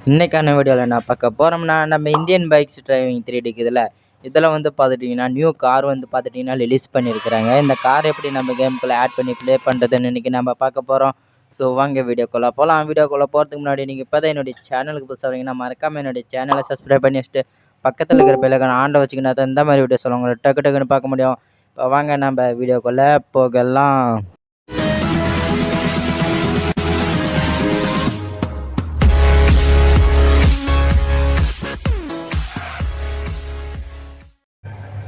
இன்னைக்கான வீடியோவில் நான் பார்க்க போகிறோம்னா நம்ம இந்தியன் பைக்ஸ் டிரைவிங் 3D இருக்குதுல்ல, இதில் வந்து பார்த்துட்டிங்கன்னா நியூ கார் வந்து பார்த்துட்டிங்கன்னா ரிலீஸ் பண்ணியிருக்கிறாங்க. இந்த கார் எப்படி நம்ம கேமுக்குள்ளே ஆட் பண்ணி ப்ளே பண்ணுறதுன்னு இன்றைக்கி நம்ம பார்க்க போகிறோம். ஸோ வாங்க வீடியோக்குள்ளே போகலாம். வீடியோக்குள்ளே போகிறதுக்கு முன்னாடி நீங்கள் இப்போ தான் என்னுடைய சேனலுக்கு புதுசாக வரீங்கன்னா மறக்காமல் என்னுடைய சேனலை சப்ஸ்கிரைப் பண்ணி வச்சுட்டு பக்கத்தில் இருக்கிற பெல்லைக்கான ஆண்டை வச்சுக்கினா தான் இந்த மாதிரி வீடியோ சொல்லுவாங்க டக்கு டக்குன்னு பார்க்க முடியும். இப்போ வாங்க நம்ம வீடியோக்குள்ளே போகலாம்.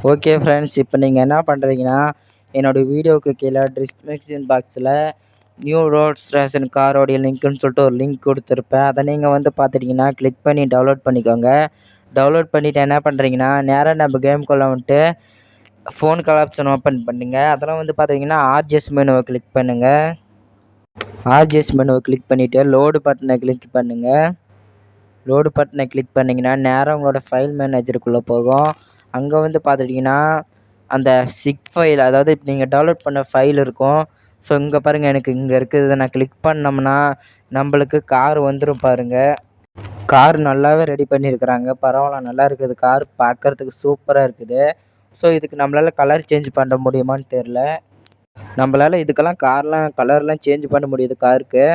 ஓகே ஃப்ரெண்ட்ஸ், இப்போ நீங்கள் என்ன பண்ணுறீங்கன்னா என்னோடய வீடியோவுக்கு கீழே டிஸ்கிரிப்ஷன் பாக்ஸில் நியூ ரோட்ஸ் ரேஷன் காரோடைய லிங்க்குன்னு சொல்லிட்டு ஒரு லிங்க் கொடுத்துருப்பேன். அதை நீங்கள் வந்து பார்த்துட்டிங்கன்னா கிளிக் பண்ணி டவுன்லோட் பண்ணிக்கோங்க. டவுன்லோட் பண்ணிவிட்டு என்ன பண்ணுறீங்கன்னா நேராக நம்ம கேமுக்குள்ளே வந்துட்டு ஃபோன் கால் ஆப்ஷன் ஓப்பன் பண்ணுங்கள். அதெல்லாம் வந்து பார்த்தீங்கன்னா ஆர்ஜிஎஸ் மெனுவை கிளிக் பண்ணுங்கள். ஆர்ஜிஎஸ் மெனுவை கிளிக் பண்ணிவிட்டு லோடு பட்டனை கிளிக் பண்ணுங்கள். லோடு பட்டனை கிளிக் பண்ணிங்கன்னா நேராக உங்களோட ஃபைல் மேனேஜருக்குள்ளே போகும். அங்கே வந்து பார்த்துட்டிங்கன்னா அந்த சிக் ஃபைல், அதாவது இப்போ நீங்கள் டவுன்லோட் பண்ண ஃபைல் இருக்கும். ஸோ இங்கே பாருங்கள், எனக்கு இங்கே இருக்குது. நான் கிளிக் பண்ணோம்னா நம்மளுக்கு கார் வந்துடும் பாருங்கள். கார் நல்லாவே ரெடி பண்ணியிருக்கிறாங்க. பரவாயில்ல, நல்லா இருக்குது. கார் பார்க்குறதுக்கு சூப்பராக இருக்குது. ஸோ இதுக்கு நம்மளால் கலர் சேஞ்ச் பண்ண முடியுமான்னு தெரில. நம்மளால் இதுக்கெல்லாம் கலர்லாம் சேஞ்ச் பண்ண முடியுது காருக்கு.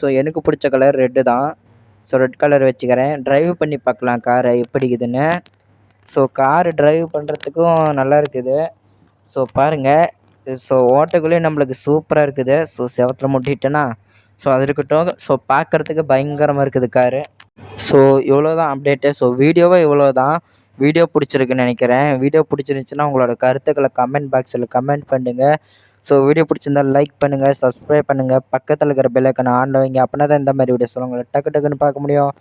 ஸோ எனக்கு பிடிச்ச கலர் ரெட்டு தான். ஸோ ரெட் கலர் வச்சுக்கிறேன். ட்ரைவ் பண்ணி பார்க்கலாம் காரை எப்படி இருக்குதுன்னு. ஸோ கார் ட்ரைவ் பண்ணுறதுக்கும் நல்லா இருக்குது. ஸோ பாருங்கள், ஸோ ஓட்டக்குள்ளேயே நம்மளுக்கு சூப்பராக இருக்குது. ஸோ செவத்தில் முட்டிட்டேன்னா ஸோ அது இருக்கட்டும். ஸோ பார்க்குறதுக்கு பயங்கரமாக இருக்குது காரு. ஸோ இவ்வளோ தான் அப்டேட்டு. ஸோ வீடியோவே இவ்வளோ தான். வீடியோ பிடிச்சிருக்குன்னு நினைக்கிறேன். வீடியோ பிடிச்சிருந்துச்சின்னா உங்களோட கருத்துக்களை கமெண்ட் பாக்ஸில் கமெண்ட் பண்ணுங்கள். ஸோ வீடியோ பிடிச்சிருந்தால் லைக் பண்ணுங்கள், சப்ஸ்கிரைப் பண்ணுங்கள், பக்கத்தில் இருக்கிற பெல் ஐக்கானை ஆன்ல வைங்க. அப்படின்னா தான் இந்த மாதிரி வீடியோஸ் உங்களை டக்கு டக்குன்னு பார்க்க முடியும்.